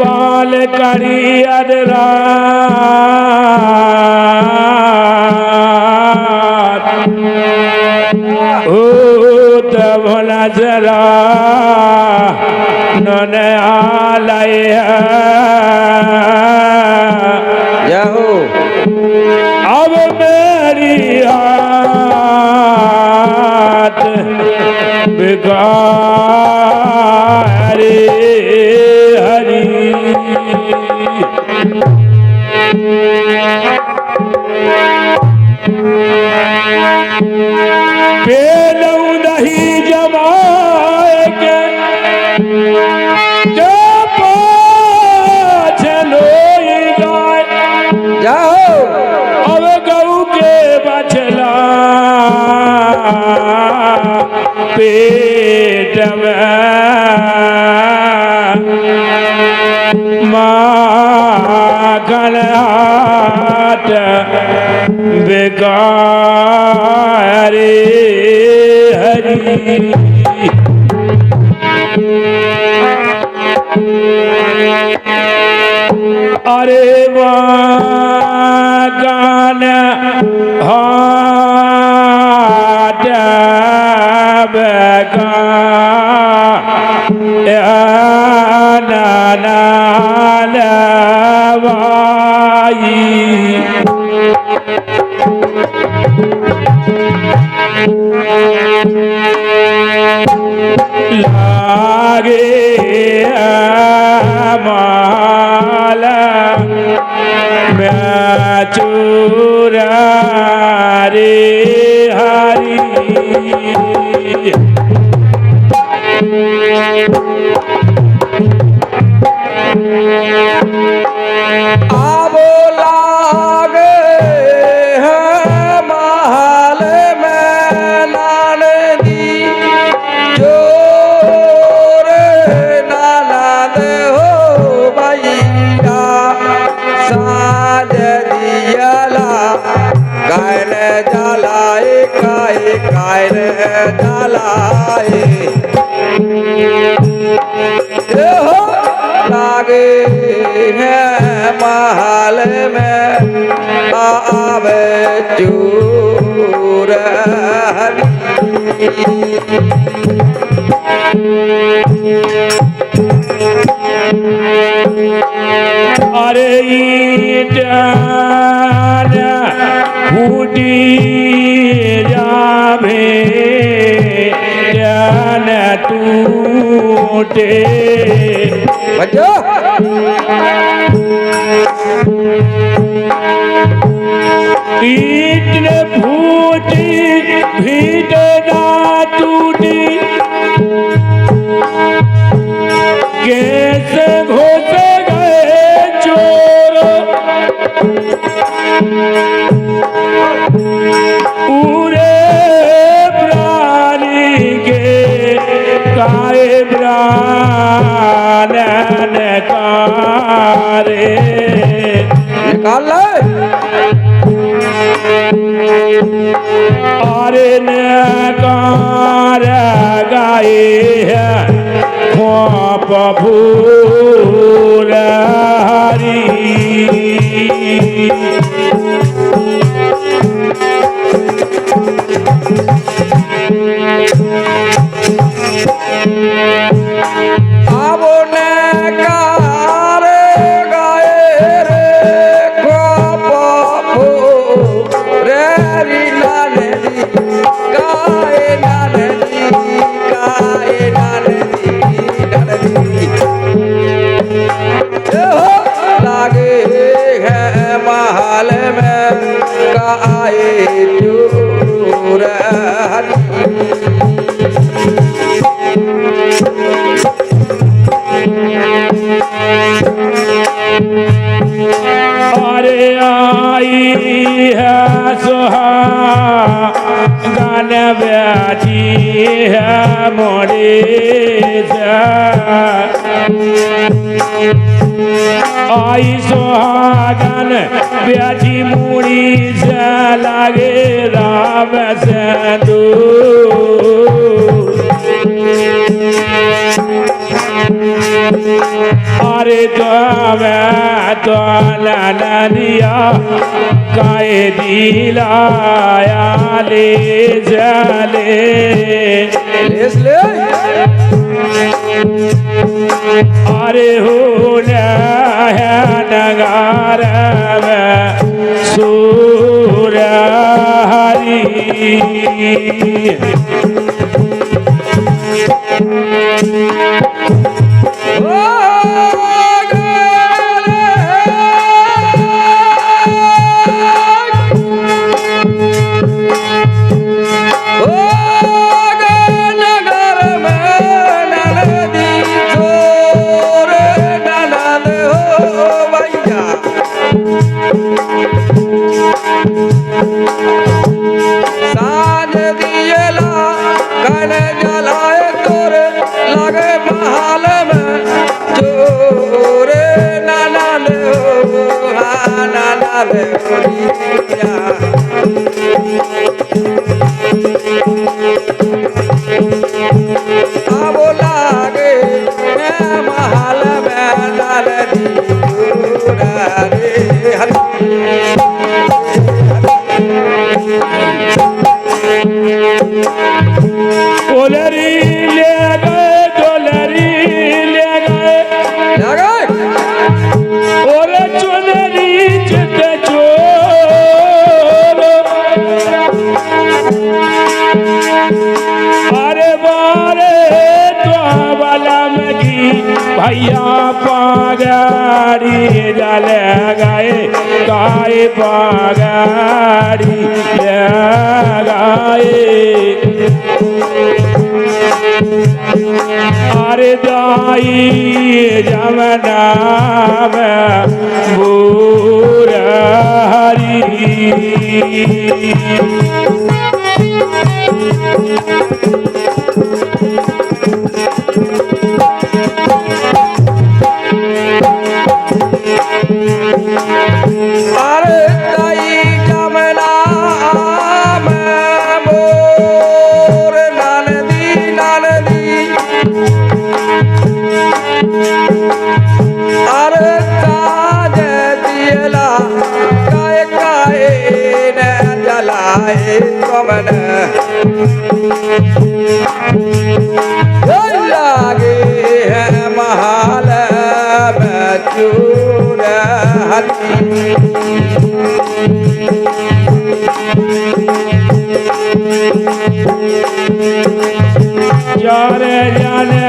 बाल करियर रात ओ तब नजरा नन आलय जाओ अब मेरी हाथ बिगाड़े हरी पेलऊ नहीं जमाए के जो पाछलो गाय जाओ अब गऊ के बचला पेट में माखन हाथ बेगारे हरी अरे गान हाथ बेगा लागे माला मैं चूरा रे हरी अब लागे है महल में नानदी जोर नानद हो भैया साज दियला कायन जलाए कायन जलाए हो लागे है महल में आवे चूर अरे ईटान फूटी जावे जान टूटे बच्चो ईट ने फूटी भीट ना टूटी कैसे घुस गए चोर पूरे प्राणी के काए प्राण कारे निकाल ले अरे नकार गाए है फूल हरी अब नकार गाए रे रे नानदी गाए नानदी लागे है महल में गाए चूर अरे आई है सुहागन ब्याजी है मोरे आई सुहागन ब्याजी मुड़ी से लागे राम से अरे तो ननिया काए दिलाया ले जले इसलिए अरे हो है नगार में सूर हरी भैया पागाड़ी जले गए गाय पागाड़ी गाए अरे दाई जमना में बूर हरी लागे है महाल में चूर जाने जाने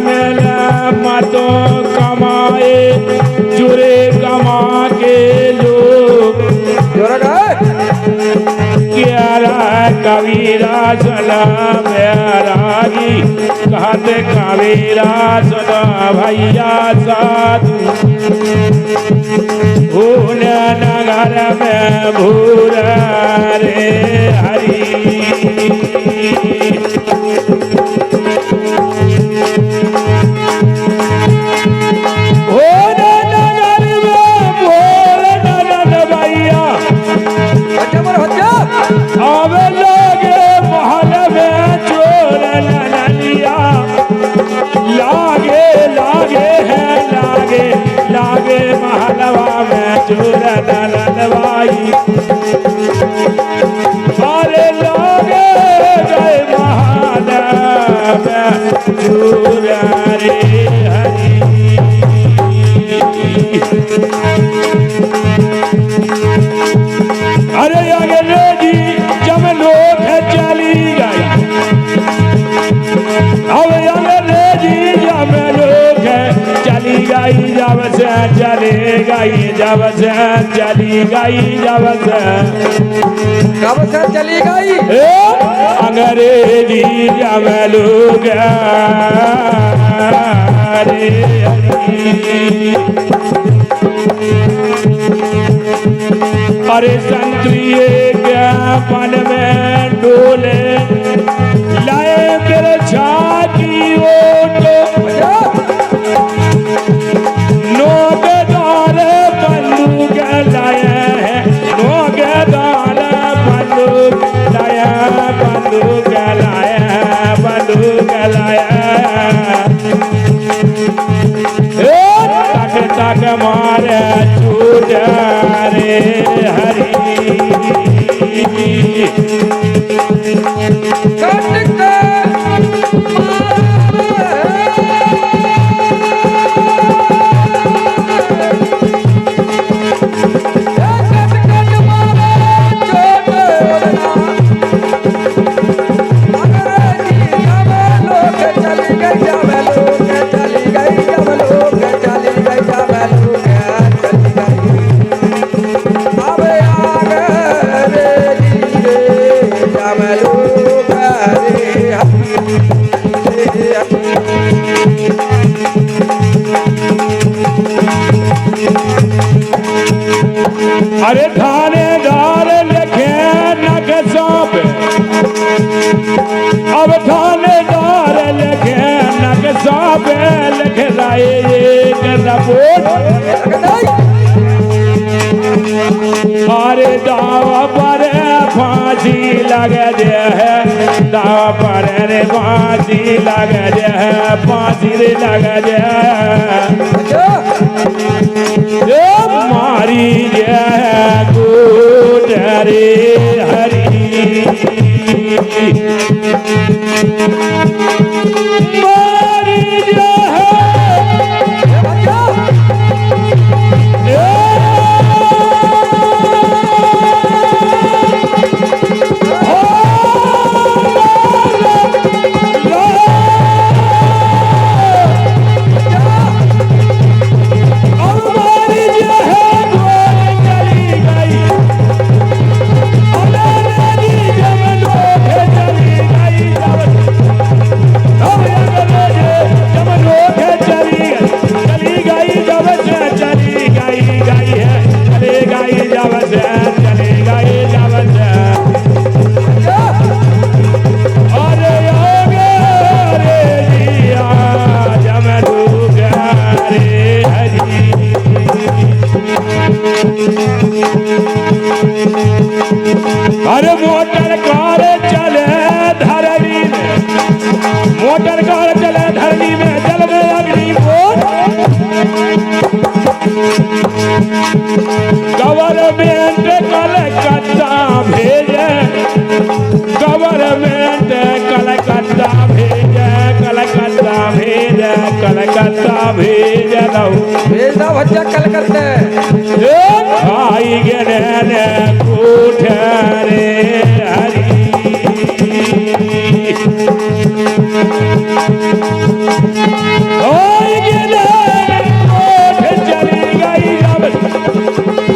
मेला मतो कमाए जुरे कमा के लोग कबीरा चला बैरागी कहते कबीरा चला भैया साधु भूल नगर में भूर रे हरी लागे महलवा में चूर नलवाई अरे लागे गए महल में चूर रे हरी अरे अंग्रेजी जब लोग चली गई अब अंग्रेजी जब लोग चली गई जब से चले गई जब से चली गई जब से कब से चली गई अंग्रेजी जब लोग रे अरे संतरिये ज्ञापन में डोले लाए मेरे छाती ओटो नौकेदार बंदूक लाए हैं नौकेदार बंदूक लाया बंदूक लाया बंदूक लाया मारे छूट रे हरी कट के अरे थानेदार लिखे नक्शों पे अब थानेदार लिखे नक्शों पे लिख रहे एक रिपोर्ट अरे दावा पर फांसी लग दे है दावा पर रे फांसी लग दे है फांसी लग दे मारी जय गोट रे हरी मारी अरे मोटर कार चले धरनी में मोटर कार चले धरनी में जल में अग्नि गवर्नमेंट कलकत्ता भेजे गवर्नमेंट कलकत्ता भेजे कलकत्ता भेजे कलकत्ता भेजे भेज दो बच्चा कलकत्ते आई गए कोठ रे हरी आई गए कोठ चली गई अब चली गई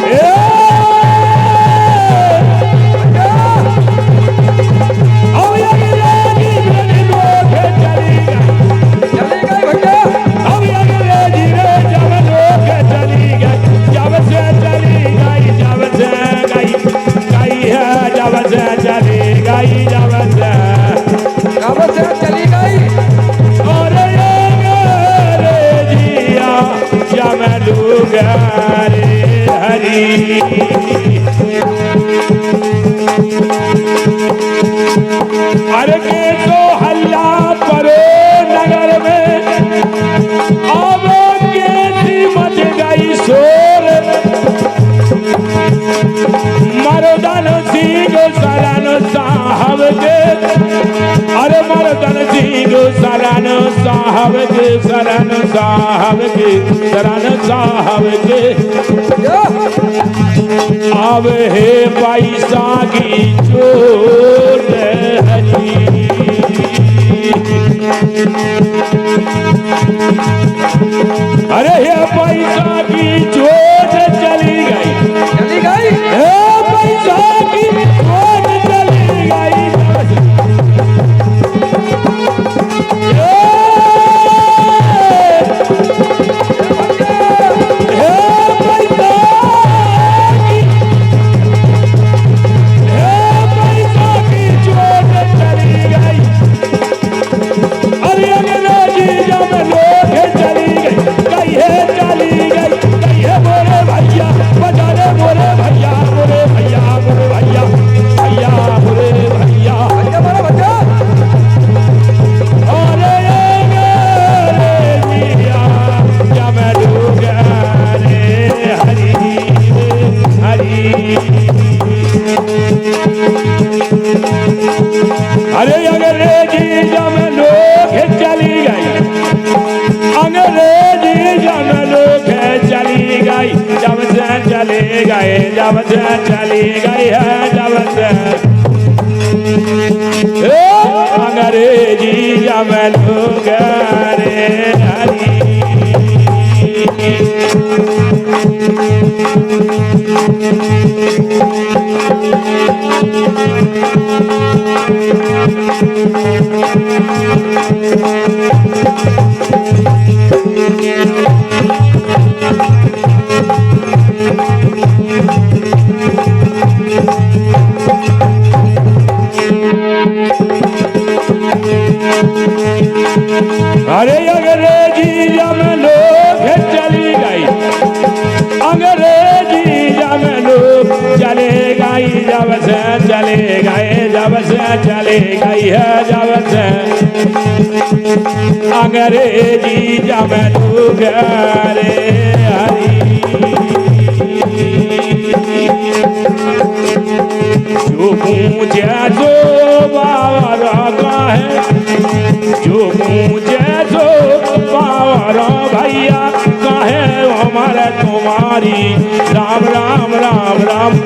अरे के तो हल्ला करो नगर में अब कैसी मच गई शोर मर्दन सिंह शरण साहब के अरे मर्दन सिंह शरण साहब के शरण साहब के शरण साहब के अब हे पैसा की चोट हरी अरे हे पैसा की चोट चली गई हे पैसा की चोट चली गई चली गई गए जब से चली गई है जब से अंग्रेजी जब लोग रे हरी अरे अंग्रेजी जब लोग चली गई अंग्रेजी जब लोग चले गई जब से चले गए जब से चले गई है जब से अंग्रेजी जब लोग रे हरी जो पूछे जो बाबा का है जो मुझे जो पावरो भैया कहे हमारे तुम्हारी राम राम राम राम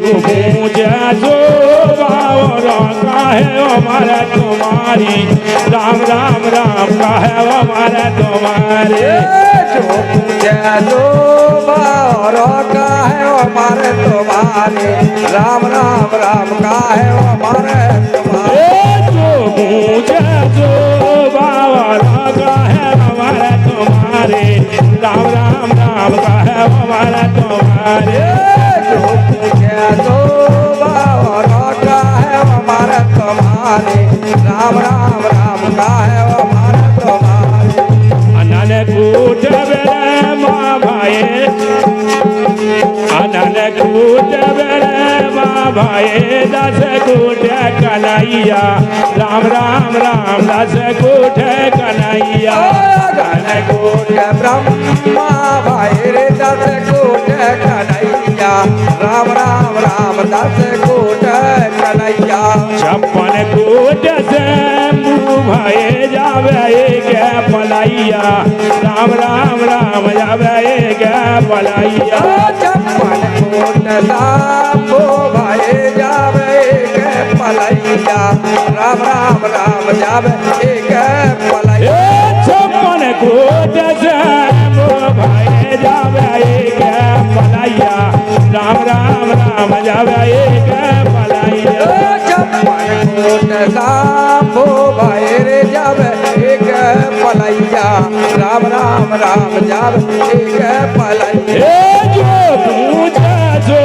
जो मुझे जो पावरो कहे हमारे तुम्हारी राम राम राम कहे हमारे तुम्हारे जो मुझे जो बारो का है हमारे तुम्हारे राम राम राम का है हमारे तुम्हारे मुझे जो बाबा का है हमारा तुम्हारे राम राम राम का है हमारा तुम्हारे जो मुझे जो बारो का है हमारे तुम्हारे राम राम राम का है हमारे तुम्हारे अनन कूट बेरे माँ भाई अनन कूट बेरे माँ भाई दस कूट कन्हैया राम राम राम दस कूट कन्हैया गण कूट ब्रह्मा भाई रे दस कूट कन्हैया राम राम राम दस कूट कन्हैया छप्पन कूट से भाई जावे के पलाइया राम राम राम जावे के पलाइया छप्पन कूट साम्बो भाई जावे के पलैया राम राम राम जावे के पलैया छप्पन कूट से भाई जावे के पलाइया राम राम राम जावे के पलाइया छप्पन कूट साम्बो भाई रे जावे एक पलैया राम राम राम जावे एक पलैया जो पूछे जो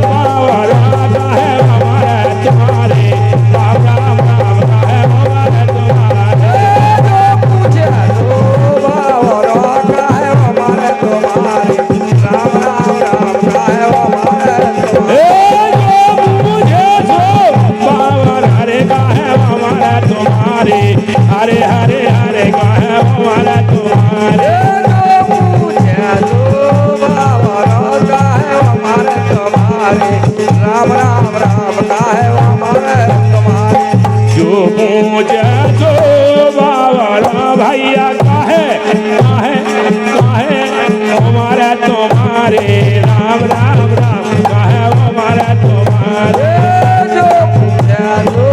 पावरा का है हमारे तुम्हारे राम राम राम का है हमारे तुम्हारे जो पूछे जो बावरा का है हमारे तुम्हारे राम राम राम का है हमारे तुम्हारे जो मुझे जो पावरा रे का है हमारे तुम्हारे हरे हरे हरे का है हमारे तुम्हारे जो पूछे जो बावरा का है हमारे तुम्हारे राम राम राम का है हमारे तुम्हारे जो मुझे जो बाबा भैया का है हमारे तुम्हारे राम राम राम का है हमारे तुम्हारे जो पूछे जो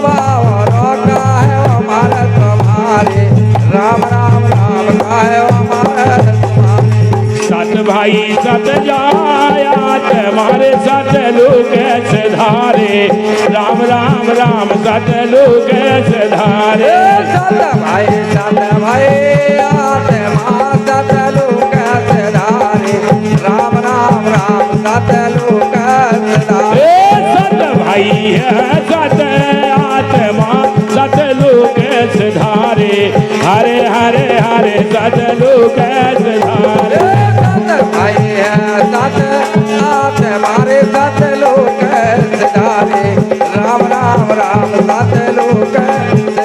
बावरा का है हमारे तुम्हारे राम राम राम का है हमारे तुम्हारे सत भाई सत जाया तुम्हारे सत लोग धारे राम राम राम सत लोग धारे सत भाई आते माँ सत लोग धारे राम राम राम सत लोग धारे सत भाई है सत आत्मा सत लोग धारे हरे हरे हरे सत लोग धारे सत भाई है सत आते मारे सत लोग धारे राम राम राम सत लोग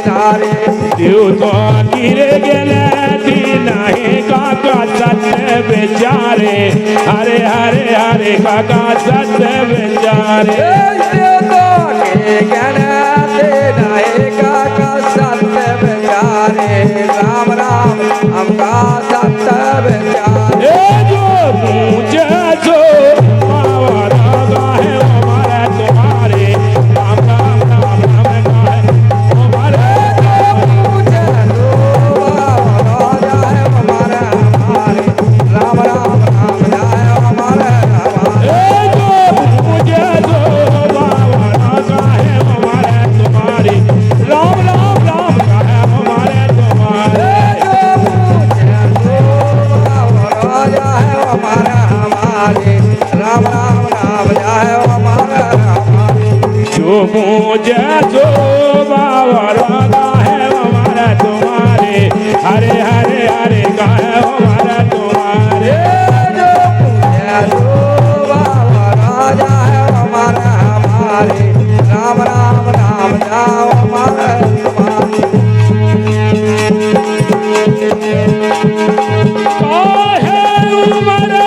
धारे देव तो गिरे गेले नहीं काका सत्य बेचारे हरे हरे हरे काका सत्य बेचारे राम राम हमका सत्य बेचारे जो पूछ हमारे राम राम राम जाए हमारा हमारे जो मुझे जो बाबा राधा है हमारा तुम्हारे हरे हरे हरे का है हमारा तुम्हारे जो पूजा जो बाबा राजा है हमारा हमारे राम राम राम जाओ हमारा हमारे बच्चा बोलो बच्चा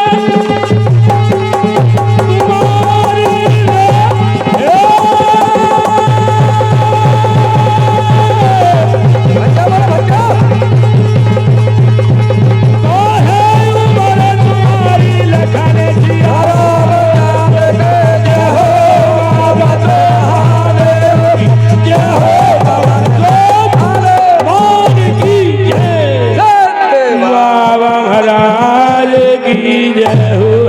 बाबा महाराज की जय हो।